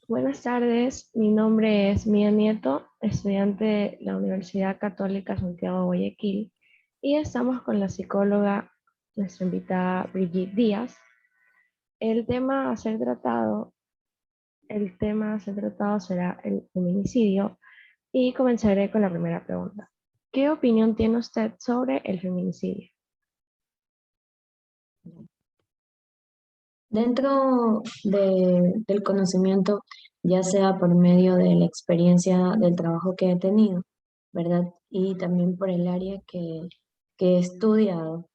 Buenas tardes, mi nombre es Mía Nieto, estudiante de la Universidad Católica Santiago de Guayaquil, y estamos con la psicóloga, nuestra invitada Brigitte Díaz. El tema a ser tratado, el tema a ser tratado será el feminicidio y comenzaré con la primera pregunta. ¿Qué opinión tiene usted sobre el feminicidio? Dentro del conocimiento, ya sea por medio de la experiencia del trabajo que he tenido, ¿verdad? Y también por el área que he estudiado,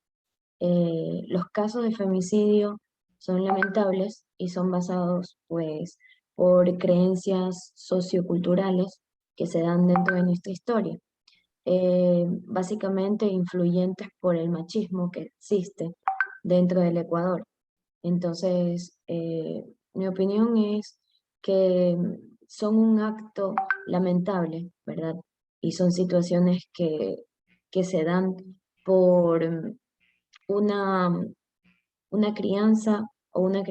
los casos de femicidio son lamentables y son basados, pues, por creencias socioculturales que se dan dentro de nuestra historia, básicamente influyentes por el machismo que existe dentro del Ecuador. Entonces, mi opinión es que son un acto lamentable, ¿verdad? Y son situaciones que se dan por una, una crianza o una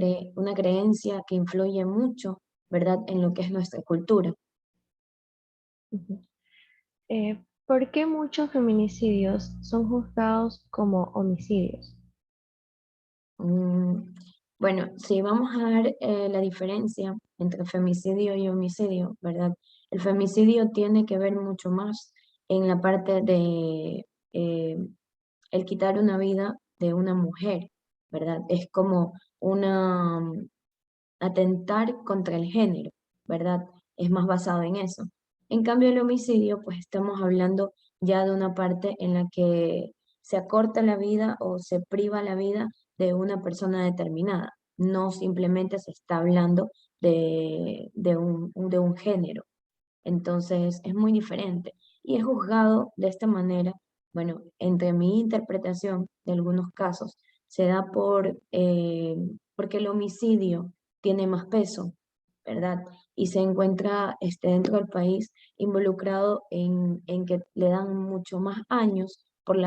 creencia que influye mucho, ¿verdad? En lo que es nuestra cultura. Ujú. ¿Por qué muchos feminicidios son juzgados como homicidios? Mm, Bueno, si vamos a ver la diferencia entre femicidio y homicidio, ¿verdad? El femicidio tiene que ver mucho más en la parte de eh, el quitar una vida de una mujer, ¿verdad? Es como una atentar contra el género, ¿verdad? Es más basado en eso. En cambio, el homicidio, pues estamos hablando ya de una parte en la que se acorta la vida o se priva la vida de una persona determinada. No simplemente se está hablando de un género. Entonces, es muy diferente. Y es juzgado de esta manera, bueno, entre mi interpretación de algunos casos, se da porque el homicidio tiene más peso, ¿verdad? Y se encuentra dentro del país involucrado en que le dan mucho más años por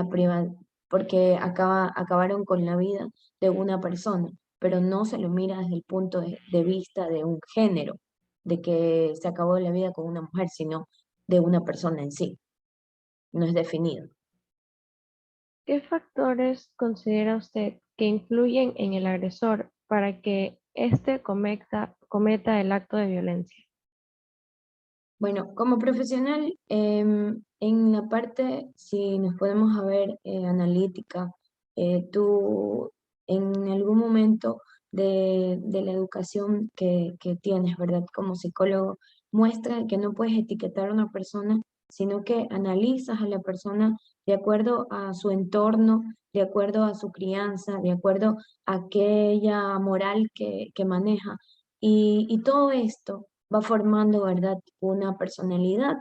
porque acabaron con la vida de una persona, pero no se lo mira desde el punto de vista de un género, de que se acabó la vida con una mujer, sino de una persona en sí, no es definido. ¿Qué factores considera usted que influyen en el agresor para que éste cometa el acto de violencia? Bueno, como profesional, en la parte, si nos podemos a ver analítica, tú en algún momento de la educación que tienes, ¿verdad? Como psicólogo, muestra que no puedes etiquetar a una persona, sino que analizas a la persona de acuerdo a su entorno, de acuerdo a su crianza, de acuerdo a aquella moral que maneja. Y todo esto va formando, ¿verdad? Una personalidad,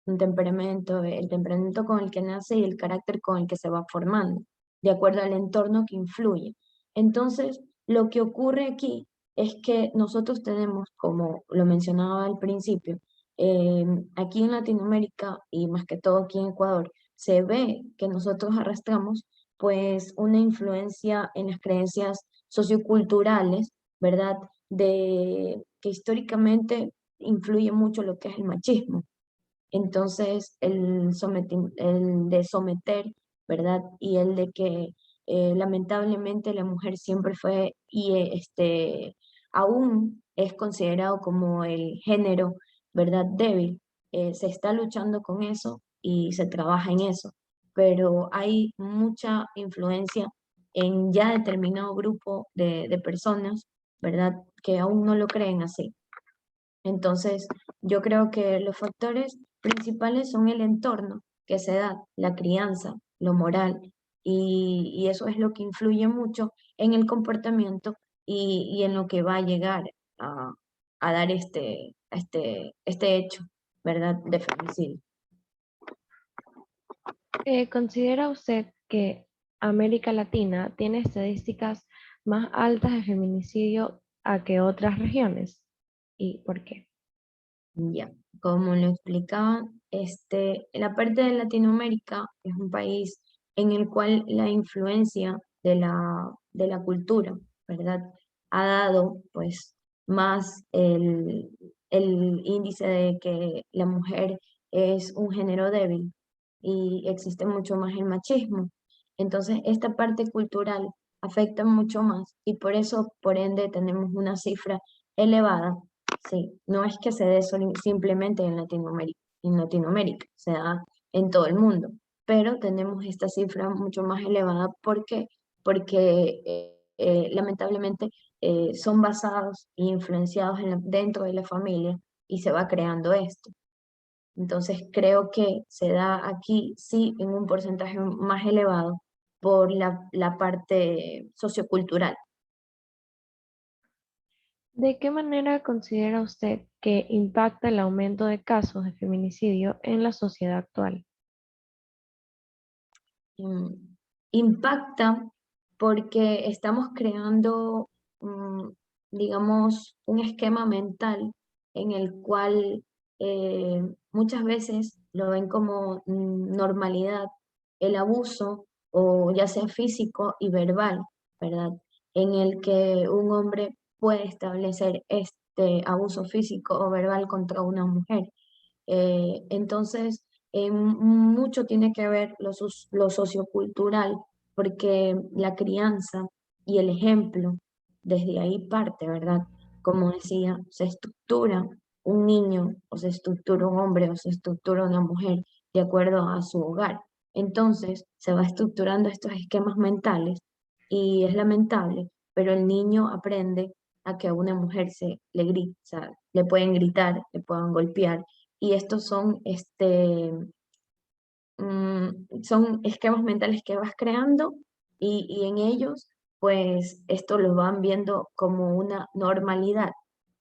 un temperamento, el temperamento con el que nace y el carácter con el que se va formando, de acuerdo al entorno que influye. Entonces, lo que ocurre aquí es que nosotros tenemos, como lo mencionaba al principio, aquí en Latinoamérica y más que todo aquí en Ecuador, se ve que nosotros arrastramos pues una influencia en las creencias socioculturales, ¿verdad? De que históricamente influye mucho lo que es el machismo. Entonces, el de someter, ¿verdad? Y el de que lamentablemente la mujer siempre fue y aún es considerado como el género, ¿verdad? Débil. Se está luchando con eso y se trabaja en eso, pero hay mucha influencia en ya determinado grupo de personas, ¿verdad? Que aún no lo creen así. Entonces, yo creo que los factores principales son el entorno que se da, la crianza, lo moral, y eso es lo que influye mucho en el comportamiento y en lo que va a llegar a, a dar este hecho, ¿verdad?, de femicidio. ¿Considera usted que América Latina tiene estadísticas más altas de feminicidio a que otras regiones? ¿Y por qué? Ya, como lo explicaba, la parte de Latinoamérica es un país en el cual la influencia de la cultura, ¿verdad? Ha dado pues más el índice de que la mujer es un género débil y existe mucho más el machismo. Entonces, esta parte cultural afecta mucho más y por eso, por ende, tenemos una cifra elevada. Sí, no es que se dé simplemente en Latinoamérica, se da en todo el mundo, pero tenemos esta cifra mucho más elevada porque lamentablemente son basados e influenciados dentro de la familia y se va creando esto. Entonces creo que se da aquí sí en un porcentaje más elevado por la parte sociocultural. ¿De qué manera considera usted que impacta el aumento de casos de feminicidio en la sociedad actual? mm, Impacta porque estamos creando, mm, digamos, un esquema mental en el cual muchas veces lo ven como normalidad el abuso, o ya sea físico y verbal, ¿verdad? En el que un hombre puede establecer este abuso físico o verbal contra una mujer. Entonces, mucho tiene que ver lo sociocultural, porque la crianza y el ejemplo, desde ahí parte, ¿verdad? Como decía, se estructura un niño, o se estructura un hombre, o se estructura una mujer de acuerdo a su hogar. Entonces, se va estructurando estos esquemas mentales y es lamentable, pero el niño aprende a que a una mujer le grita, o sea, le pueden gritar, le puedan golpear, y estos son esquemas mentales que vas creando y en ellos, pues esto lo van viendo como una normalidad,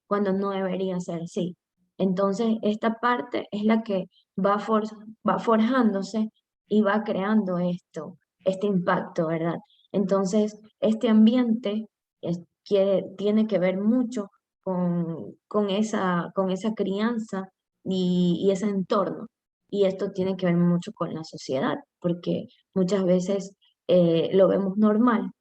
cuando no debería ser así. Entonces, esta parte es la que va forjándose y va creando este impacto, ¿verdad? Entonces, este ambiente tiene que ver mucho con esa crianza y ese entorno. Y esto tiene que ver mucho con la sociedad, porque muchas veces lo vemos normal,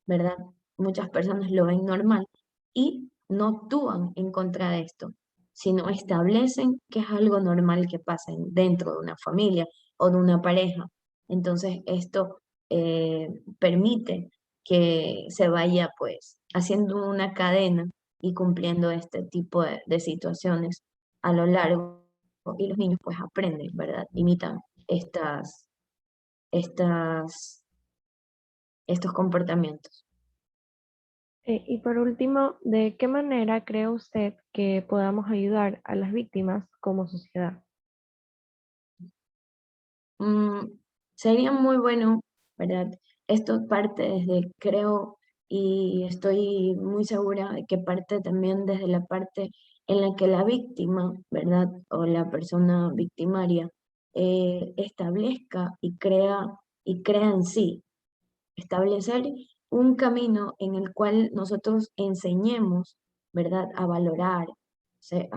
¿verdad? Muchas personas lo ven normal y no actúan en contra de esto, sino establecen que es algo normal que pasa dentro de una familia o de una pareja. Entonces, esto eh, permite que se vaya pues haciendo una cadena y cumpliendo este tipo de situaciones a lo largo, y los niños pues aprenden, ¿verdad? Imitan estas, estas, estos comportamientos. Y por último, ¿de qué manera cree usted que podamos ayudar a las víctimas como sociedad? Mm, Sería muy bueno, ¿verdad? Esto parte desde, creo, y estoy muy segura de que parte también desde la parte en la que la víctima, ¿verdad? O la persona victimaria establezca y crea en sí, establecer un camino en el cual nosotros enseñemos, ¿verdad? A valorarse,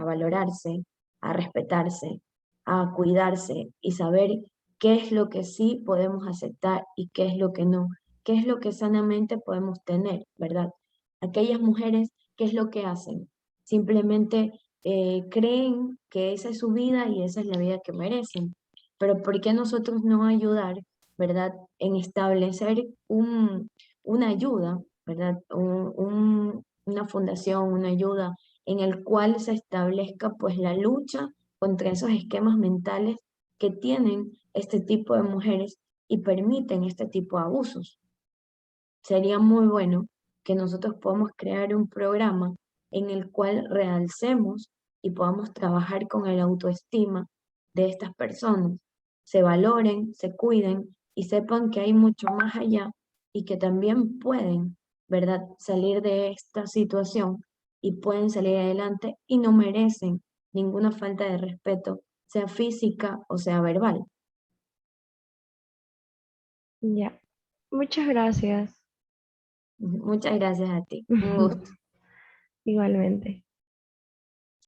a respetarse, a cuidarse y saber qué es lo que sí podemos aceptar y qué es lo que no, qué es lo que sanamente podemos tener, ¿verdad? Aquellas mujeres, ¿qué es lo que hacen? Simplemente creen que esa es su vida y esa es la vida que merecen. Pero ¿por qué nosotros no ayudar, ¿verdad? En establecer una ayuda, ¿verdad? Una fundación, una ayuda en el cual se establezca pues la lucha contra esos esquemas mentales que tienen este tipo de mujeres y permiten este tipo de abusos. Sería muy bueno que nosotros podamos crear un programa en el cual realcemos y podamos trabajar con el autoestima de estas personas, se valoren, se cuiden y sepan que hay mucho más allá y que también pueden, ¿verdad?, salir de esta situación y pueden salir adelante y no merecen ninguna falta de respeto, sea física o sea verbal. Ya, muchas gracias. Muchas gracias a ti. Un gusto. Igualmente.